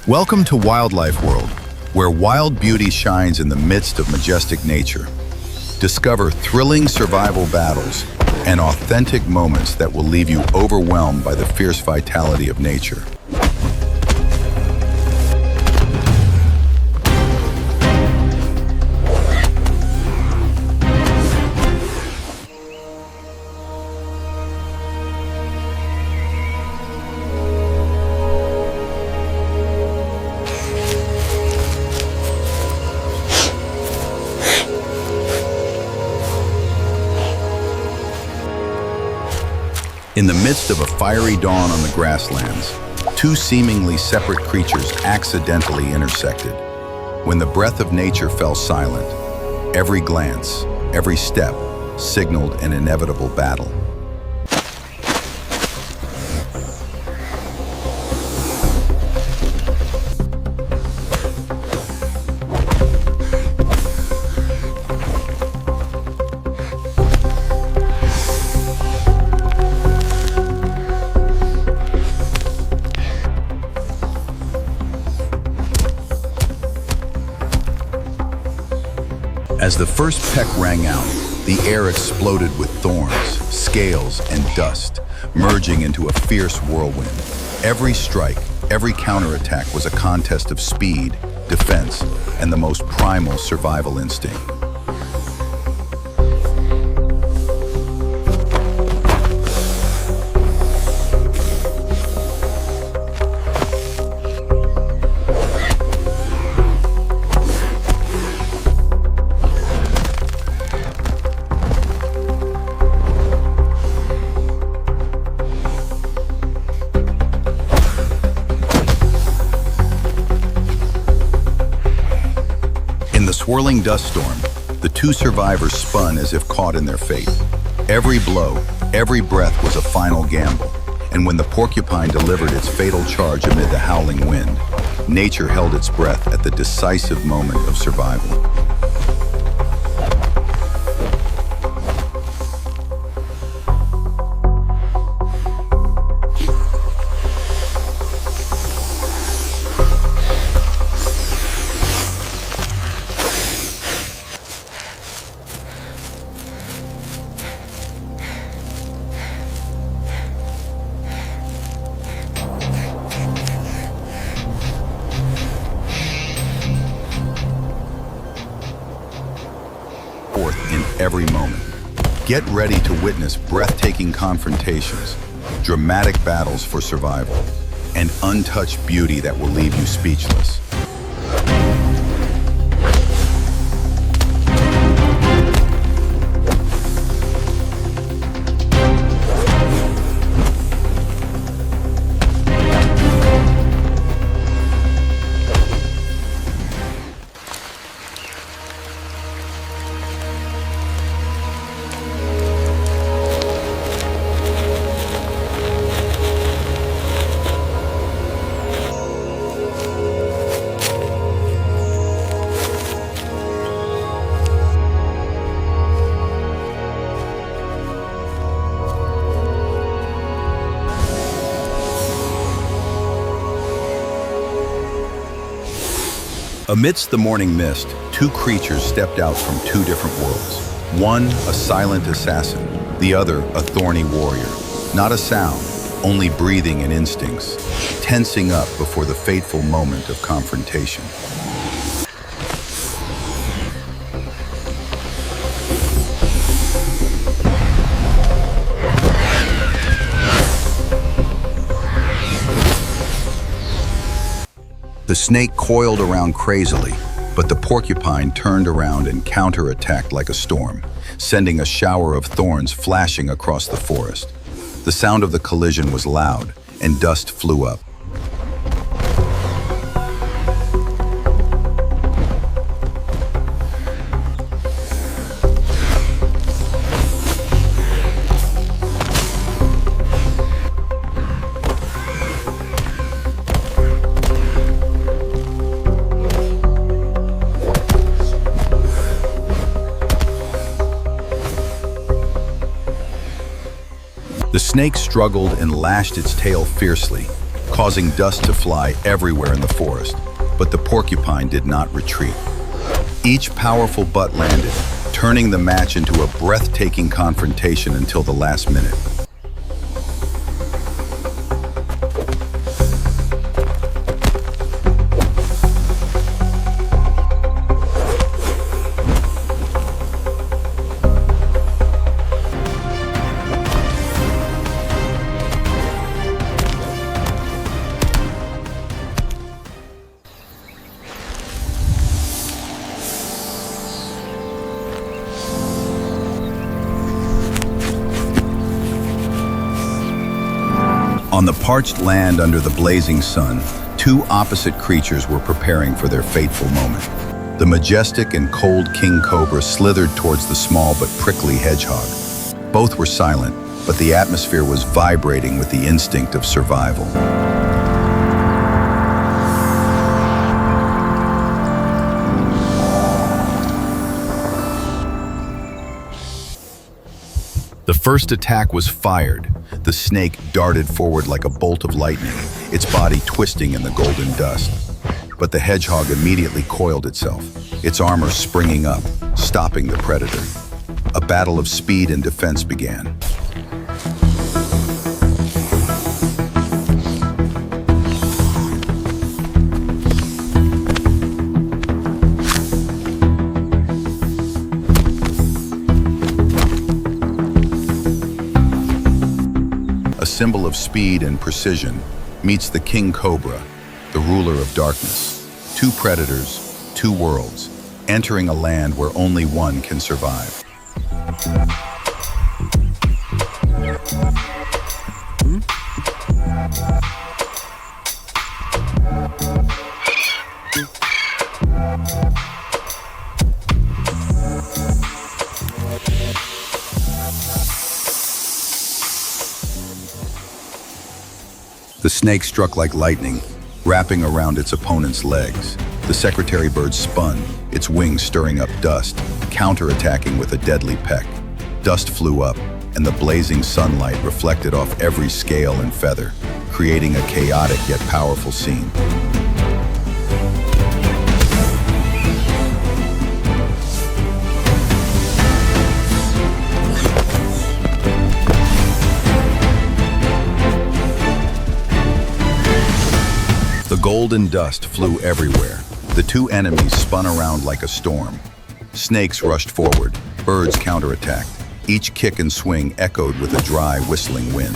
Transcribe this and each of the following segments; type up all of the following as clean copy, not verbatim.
Welcome to Wildlife World, where wild beauty shines in the midst of majestic nature. Discover thrilling survival battles and authentic moments that will leave you overwhelmed by the fierce vitality of nature. In the midst of a fiery dawn on the grasslands, two seemingly separate creatures accidentally intersected. When the breath of nature fell silent, every glance, every step signaled an inevitable battle. As the first peck rang out, the air exploded with thorns, scales, and dust, merging into a fierce whirlwind. Every strike, every counterattack was a contest of speed, defense, and the most primal survival instinct. In the swirling dust storm, the two survivors spun as if caught in their fate. Every blow, every breath was a final gamble, and when the porcupine delivered its fatal charge amid the howling wind, nature held its breath at the decisive moment of survival. In every moment. Get ready to witness breathtaking confrontations, dramatic battles for survival, and untouched beauty that will leave you speechless. Amidst the morning mist, two creatures stepped out from two different worlds. One, a silent assassin, the other, a thorny warrior. Not a sound, only breathing and instincts, tensing up before the fateful moment of confrontation. The snake coiled around crazily, but the porcupine turned around and counterattacked like a storm, sending a shower of thorns flashing across the forest. The sound of the collision was loud, and dust flew up. The snake struggled and lashed its tail fiercely, causing dust to fly everywhere in the forest. But the porcupine did not retreat. Each powerful butt landed, turning the match into a breathtaking confrontation until the last minute. On the parched land under the blazing sun, two opposite creatures were preparing for their fateful moment. The majestic and cold king cobra slithered towards the small but prickly hedgehog. Both were silent, but the atmosphere was vibrating with the instinct of survival. The first attack was fired. The snake darted forward like a bolt of lightning, its body twisting in the golden dust. But the hedgehog immediately coiled itself, its armor springing up, stopping the predator. A battle of speed and defense began. Symbol of speed and precision, meets the king cobra, the ruler of darkness. Two predators, two worlds, entering a land where only one can survive. The snake struck like lightning, wrapping around its opponent's legs. The secretary bird spun, its wings stirring up dust, counterattacking with a deadly peck. Dust flew up, and the blazing sunlight reflected off every scale and feather, creating a chaotic yet powerful scene. The golden dust flew everywhere. The two enemies spun around like a storm. Snakes rushed forward, birds counterattacked. Each kick and swing echoed with a dry, whistling wind.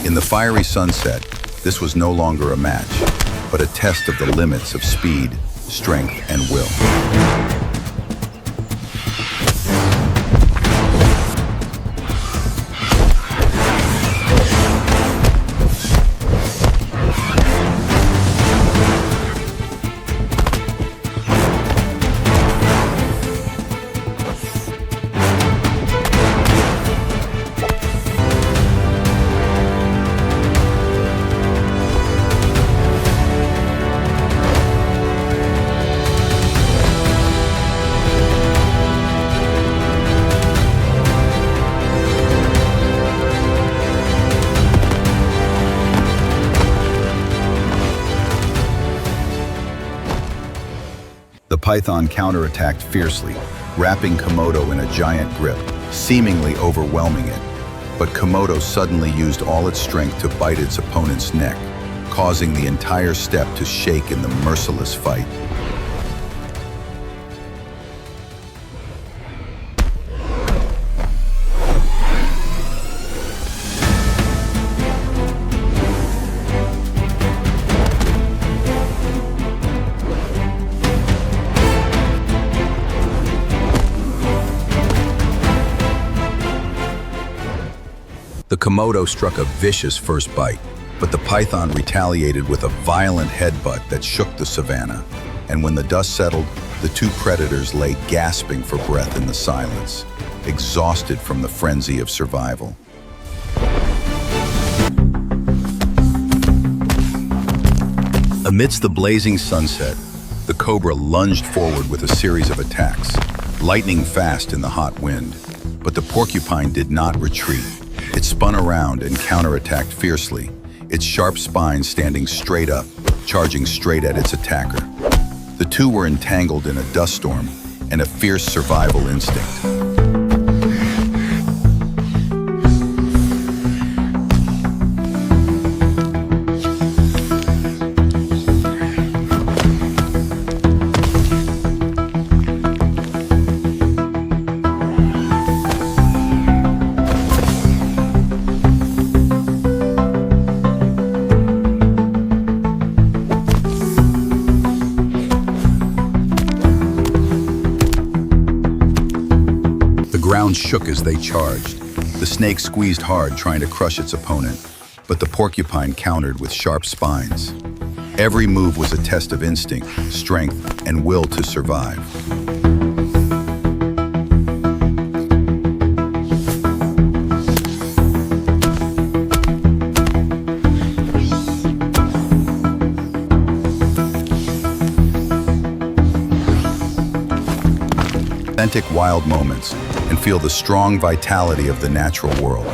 In the fiery sunset, this was no longer a match, but a test of the limits of speed, strength, and will. The python counterattacked fiercely, wrapping Komodo in a giant grip, seemingly overwhelming it. But Komodo suddenly used all its strength to bite its opponent's neck, causing the entire steppe to shake in the merciless fight. The Komodo struck a vicious first bite, but the python retaliated with a violent headbutt that shook the savanna. And when the dust settled, the two predators lay gasping for breath in the silence, exhausted from the frenzy of survival. Amidst the blazing sunset, the cobra lunged forward with a series of attacks, lightning fast in the hot wind. But the porcupine did not retreat. It spun around and counterattacked fiercely, its sharp spine standing straight up, charging straight at its attacker. The two were entangled in a dust storm and a fierce survival instinct. The ground shook as they charged. The snake squeezed hard, trying to crush its opponent, but the porcupine countered with sharp spines. Every move was a test of instinct, strength, and will to survive. Authentic wild moments and feel the strong vitality of the natural world.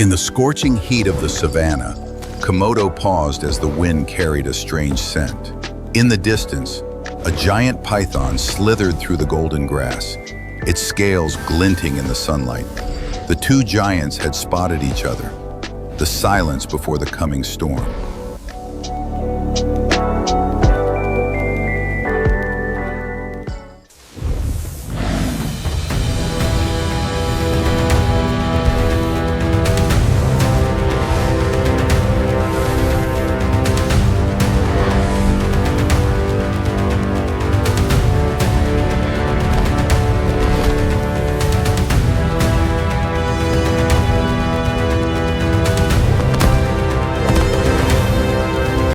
In the scorching heat of the savannah, Komodo paused as the wind carried a strange scent. In the distance, a giant python slithered through the golden grass, its scales glinting in the sunlight. The two giants had spotted each other, the silence before the coming storm.